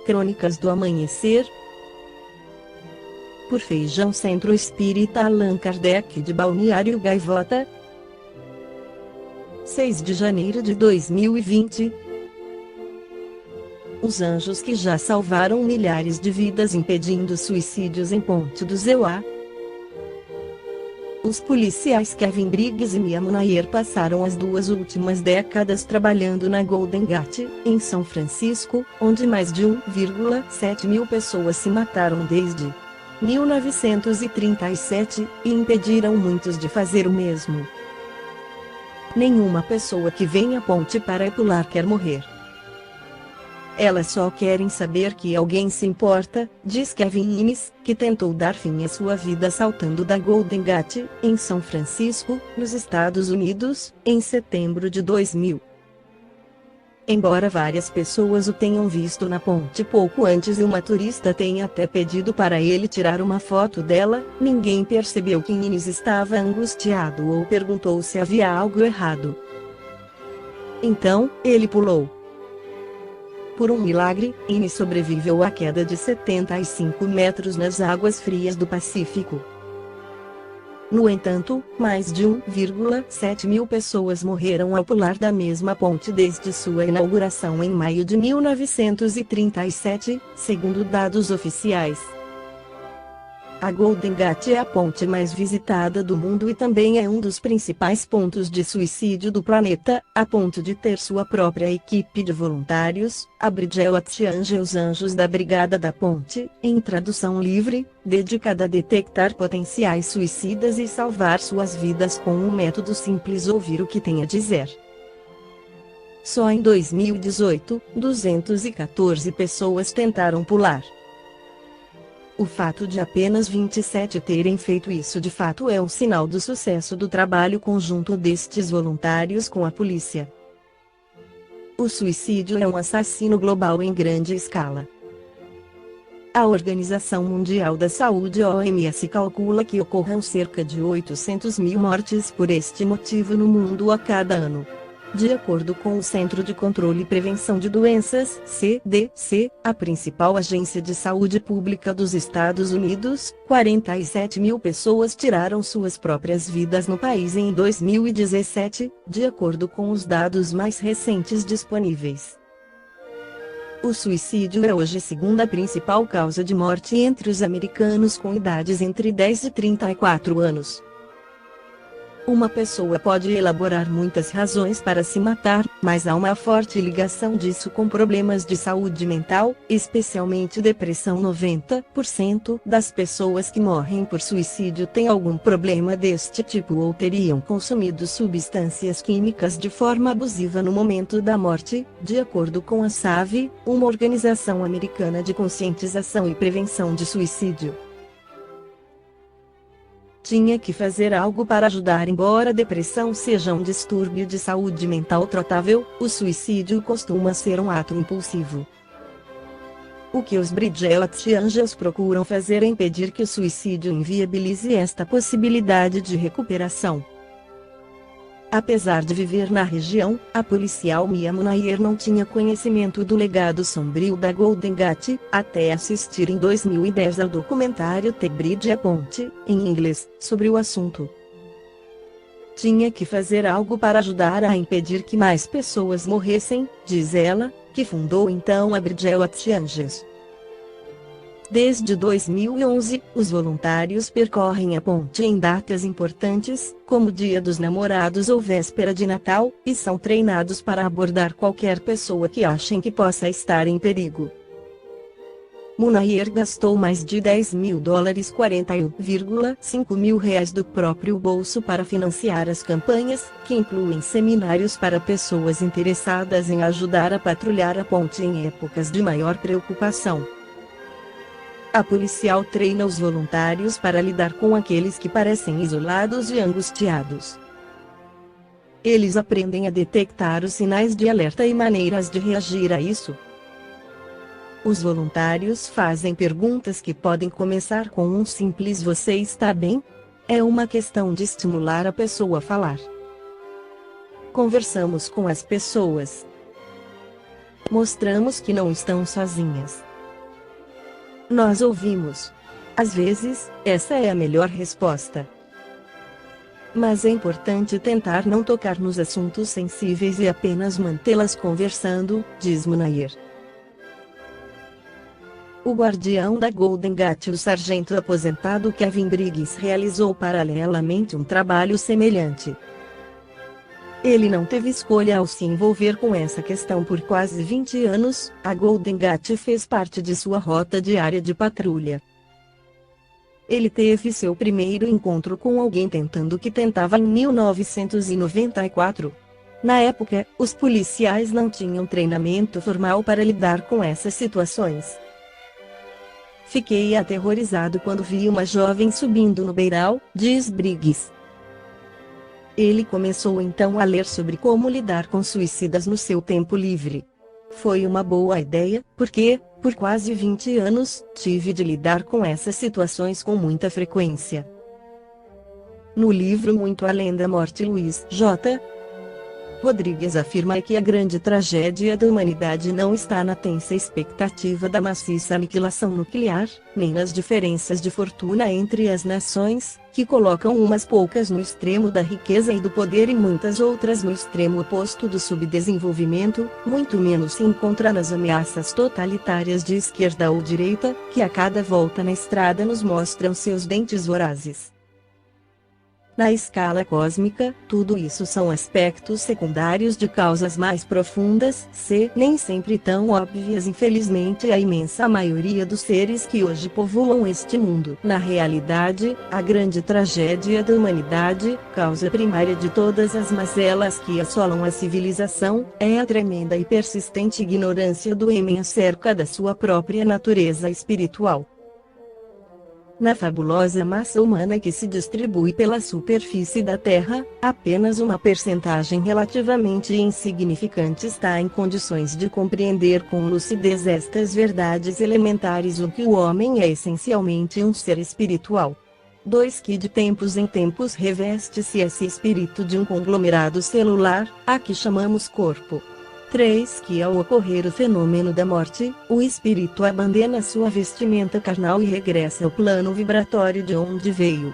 Crônicas do Amanhecer. Por Feijão Centro Espírita Allan Kardec de Balneário Gaivota. 6 de janeiro de 2020. Os anjos que já salvaram milhares de vidas impedindo suicídios em Ponte do Zeuá. Os policiais Kevin Briggs e Mia Munayr passaram as 2 últimas décadas trabalhando na Golden Gate, em São Francisco, onde mais de 1,7 mil pessoas se mataram desde 1937, e impediram muitos de fazer o mesmo. Nenhuma pessoa que vem à ponte para pular quer morrer. Elas só querem saber que alguém se importa, diz Kevin Innes, que tentou dar fim à sua vida saltando da Golden Gate, em São Francisco, nos Estados Unidos, em setembro de 2000. Embora várias pessoas o tenham visto na ponte pouco antes e uma turista tenha até pedido para ele tirar uma foto dela, ninguém percebeu que Innes estava angustiado ou perguntou se havia algo errado. Então, ele pulou. Por um milagre, Innes sobreviveu à queda de 75 metros nas águas frias do Pacífico. No entanto, mais de 1,7 mil pessoas morreram ao pular da mesma ponte desde sua inauguração em maio de 1937, segundo dados oficiais. A Golden Gate é a ponte mais visitada do mundo e também é um dos principais pontos de suicídio do planeta, a ponto de ter sua própria equipe de voluntários, a Bridgewater Angels Anjos da Brigada da Ponte, em tradução livre, dedicada a detectar potenciais suicidas e salvar suas vidas com um método simples: ouvir o que tem a dizer. Só em 2018, 214 pessoas tentaram pular. O fato de apenas 27 terem feito isso de fato é um sinal do sucesso do trabalho conjunto destes voluntários com a polícia. O suicídio é um assassino global em grande escala. A Organização Mundial da Saúde (OMS) calcula que ocorram cerca de 800 mil mortes por este motivo no mundo a cada ano. De acordo com o Centro de Controle e Prevenção de Doenças (CDC), a principal agência de saúde pública dos Estados Unidos, 47 mil pessoas tiraram suas próprias vidas no país em 2017, de acordo com os dados mais recentes disponíveis. O suicídio é hoje a segunda principal causa de morte entre os americanos com idades entre 10 e 34 anos. Uma pessoa pode elaborar muitas razões para se matar, mas há uma forte ligação disso com problemas de saúde mental, especialmente depressão. 90% das pessoas que morrem por suicídio têm algum problema deste tipo ou teriam consumido substâncias químicas de forma abusiva no momento da morte, de acordo com a SAVE, uma organização americana de conscientização e prevenção de suicídio. Tinha que fazer algo para ajudar. Embora a depressão seja um distúrbio de saúde mental tratável, o suicídio costuma ser um ato impulsivo. O que os Bridgewater Angels procuram fazer é impedir que o suicídio inviabilize esta possibilidade de recuperação. Apesar de viver na região, a policial Mia Munayr não tinha conhecimento do legado sombrio da Golden Gate, até assistir em 2010 ao documentário The Bridge, a Ponte, em inglês, sobre o assunto. Tinha que fazer algo para ajudar a impedir que mais pessoas morressem, diz ela, que fundou então a Bridgewater Angels. Desde 2011, os voluntários percorrem a ponte em datas importantes, como Dia dos Namorados ou véspera de Natal, e são treinados para abordar qualquer pessoa que achem que possa estar em perigo. Munayr gastou mais de $10 mil, $41,5 mil do próprio bolso para financiar as campanhas, que incluem seminários para pessoas interessadas em ajudar a patrulhar a ponte em épocas de maior preocupação. A policial treina os voluntários para lidar com aqueles que parecem isolados e angustiados. Eles aprendem a detectar os sinais de alerta e maneiras de reagir a isso. Os voluntários fazem perguntas que podem começar com um simples "Você está bem?". É uma questão de estimular a pessoa a falar. Conversamos com as pessoas. Mostramos que não estão sozinhas. Nós ouvimos. Às vezes, essa é a melhor resposta. Mas é importante tentar não tocar nos assuntos sensíveis e apenas mantê-las conversando, diz Munayer. O guardião da Golden Gate, o sargento aposentado Kevin Briggs, realizou paralelamente um trabalho semelhante. Ele não teve escolha ao se envolver com essa questão por quase 20 anos. A Golden Gate fez parte de sua rota diária de patrulha. Ele teve seu primeiro encontro com alguém que tentava em 1994. Na época, os policiais não tinham treinamento formal para lidar com essas situações. Fiquei aterrorizado quando vi uma jovem subindo no beiral, diz Briggs. Ele começou então a ler sobre como lidar com suicidas no seu tempo livre. Foi uma boa ideia, porque, por quase 20 anos, tive de lidar com essas situações com muita frequência. No livro Muito Além da Morte, Luiz J. Rodrigues afirma que a grande tragédia da humanidade não está na tensa expectativa da maciça aniquilação nuclear, nem nas diferenças de fortuna entre as nações, que colocam umas poucas no extremo da riqueza e do poder e muitas outras no extremo oposto do subdesenvolvimento, muito menos se encontra nas ameaças totalitárias de esquerda ou direita, que a cada volta na estrada nos mostram seus dentes vorazes. Na escala cósmica, tudo isso são aspectos secundários de causas mais profundas, nem sempre tão óbvias. Infelizmente, a imensa maioria dos seres que hoje povoam este mundo. Na realidade, a grande tragédia da humanidade, causa primária de todas as mazelas que assolam a civilização, é a tremenda e persistente ignorância do homem acerca da sua própria natureza espiritual. Na fabulosa massa humana que se distribui pela superfície da Terra, apenas uma percentagem relativamente insignificante está em condições de compreender com lucidez estas verdades elementares. Que o homem é essencialmente um ser espiritual. 2. Que de tempos em tempos reveste-se esse espírito de um conglomerado celular, a que chamamos corpo. 3. Que ao ocorrer o fenômeno da morte, o espírito abandona sua vestimenta carnal e regressa ao plano vibratório de onde veio.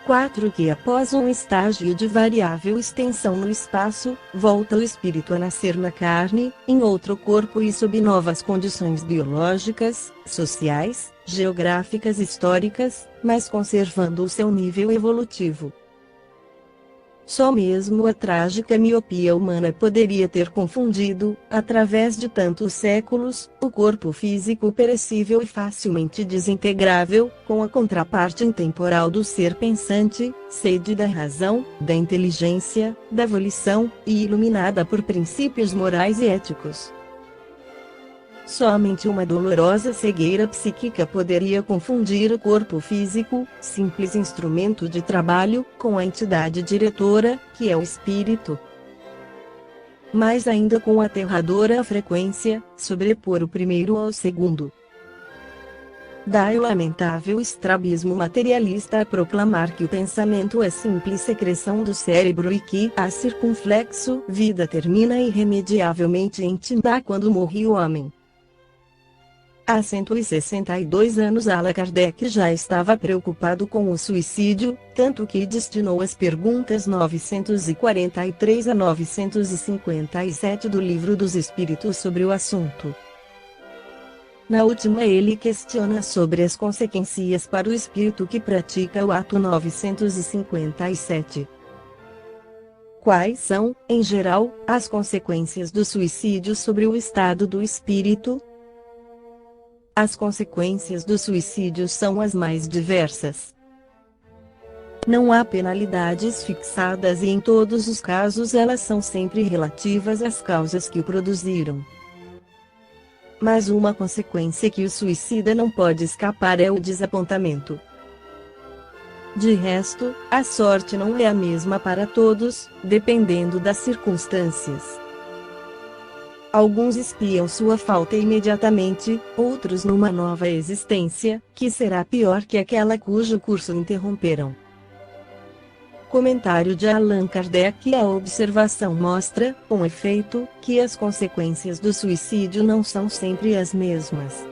4. Que após um estágio de variável extensão no espaço, volta o espírito a nascer na carne, em outro corpo e sob novas condições biológicas, sociais, geográficas e históricas, mas conservando o seu nível evolutivo. Só mesmo a trágica miopia humana poderia ter confundido, através de tantos séculos, o corpo físico perecível e facilmente desintegrável, com a contraparte intemporal do ser pensante, sede da razão, da inteligência, da volição, e iluminada por princípios morais e éticos. Somente uma dolorosa cegueira psíquica poderia confundir o corpo físico, simples instrumento de trabalho, com a entidade diretora, que é o espírito. Mais ainda com aterradora frequência, sobrepor o primeiro ao segundo. Daí o lamentável estrabismo materialista a proclamar que o pensamento é simples secreção do cérebro e que, a circunflexo, vida termina irremediavelmente em Tindá quando morre o homem. Há 162 anos Allan Kardec já estava preocupado com o suicídio, tanto que destinou as perguntas 943 a 957 do Livro dos Espíritos sobre o assunto. Na última ele questiona sobre as consequências para o espírito que pratica o ato 957. Quais são, em geral, as consequências do suicídio sobre o estado do espírito? As consequências do suicídio são as mais diversas. Não há penalidades fixadas e em todos os casos elas são sempre relativas às causas que o produziram. Mas uma consequência que o suicida não pode escapar é o desapontamento. De resto, a sorte não é a mesma para todos, dependendo das circunstâncias. Alguns espiam sua falta imediatamente, outros numa nova existência, que será pior que aquela cujo curso interromperam. Comentário de Allan Kardec. A observação mostra, com efeito, que as consequências do suicídio não são sempre as mesmas.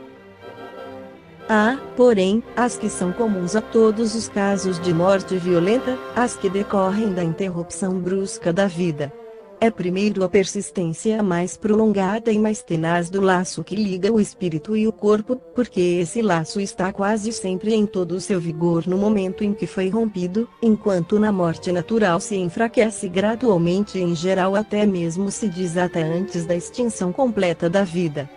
Há, porém, as que são comuns a todos os casos de morte violenta, as que decorrem da interrupção brusca da vida. É primeiro a persistência mais prolongada e mais tenaz do laço que liga o espírito e o corpo, porque esse laço está quase sempre em todo o seu vigor no momento em que foi rompido, enquanto na morte natural se enfraquece gradualmente e em geral até mesmo se desata antes da extinção completa da vida.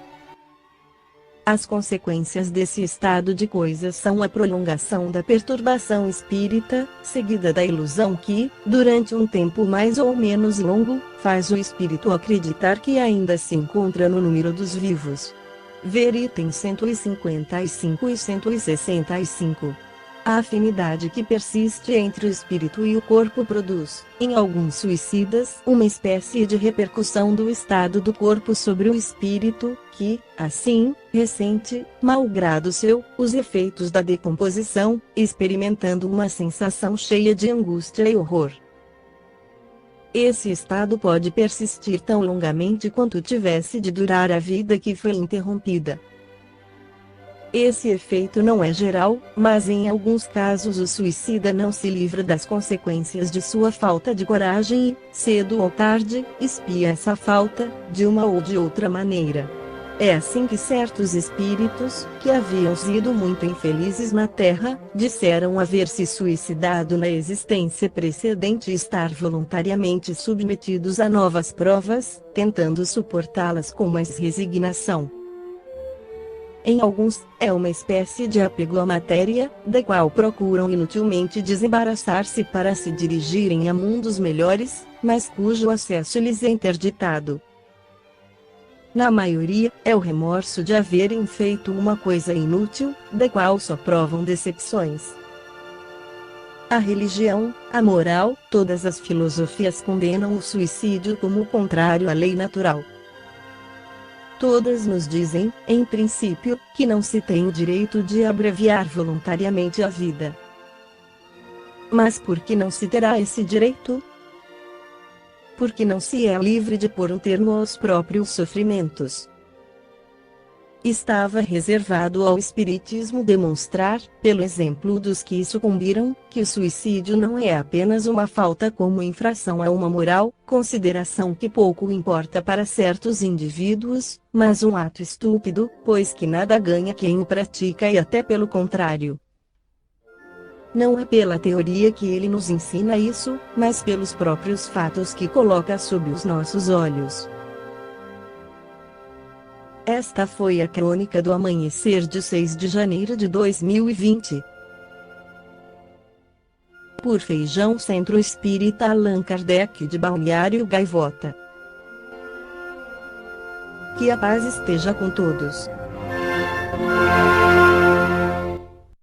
As consequências desse estado de coisas são a prolongação da perturbação espírita, seguida da ilusão que, durante um tempo mais ou menos longo, faz o espírito acreditar que ainda se encontra no número dos vivos. Ver item 155 e 165. A afinidade que persiste entre o espírito e o corpo produz, em alguns suicidas, uma espécie de repercussão do estado do corpo sobre o espírito, que, assim, ressente, malgrado os efeitos da decomposição, experimentando uma sensação cheia de angústia e horror. Esse estado pode persistir tão longamente quanto tivesse de durar a vida que foi interrompida. Esse efeito não é geral, mas em alguns casos o suicida não se livra das consequências de sua falta de coragem e, cedo ou tarde, expia essa falta, de uma ou de outra maneira. É assim que certos espíritos, que haviam sido muito infelizes na Terra, disseram haver se suicidado na existência precedente e estar voluntariamente submetidos a novas provas, tentando suportá-las com mais resignação. Em alguns, é uma espécie de apego à matéria, da qual procuram inutilmente desembaraçar-se para se dirigirem a mundos melhores, mas cujo acesso lhes é interditado. Na maioria, é o remorso de haverem feito uma coisa inútil, da qual só provam decepções. A religião, a moral, todas as filosofias condenam o suicídio como o contrário à lei natural. Todas nos dizem, em princípio, que não se tem o direito de abreviar voluntariamente a vida. Mas por que não se terá esse direito? Porque não se é livre de pôr um termo aos próprios sofrimentos. Estava reservado ao Espiritismo demonstrar, pelo exemplo dos que sucumbiram, que o suicídio não é apenas uma falta como infração a uma moral, consideração que pouco importa para certos indivíduos, mas um ato estúpido, pois que nada ganha quem o pratica e até pelo contrário. Não é pela teoria que ele nos ensina isso, mas pelos próprios fatos que coloca sob os nossos olhos. Esta foi a crônica do amanhecer de 6 de janeiro de 2020. Por Feijão Centro Espírita Allan Kardec de Balneário Gaivota. Que a paz esteja com todos.